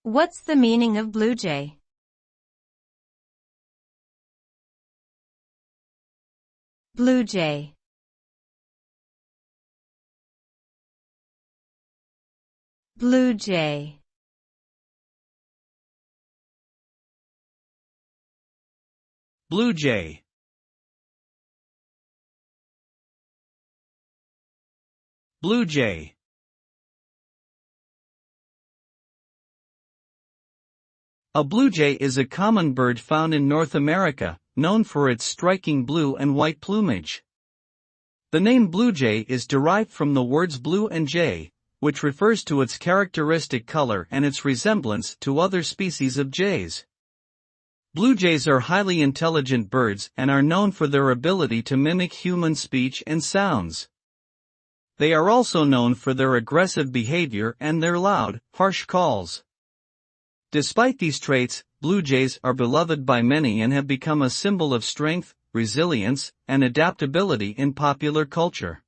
What's the meaning of bluejay? Bluejay. Bluejay. Bluejay. Bluejay. A bluejay is a common bird found in North America, known for its striking blue and white plumage. The name bluejay is derived from the words blue and jay, which refers to its characteristic color and its resemblance to other species of jays. Bluejays are highly intelligent birds and are known for their ability to mimic human speech and sounds. They are also known for their aggressive behavior and their loud, harsh calls. Despite these traits, bluejays are beloved by many and have become a symbol of strength, resilience, and adaptability in popular culture.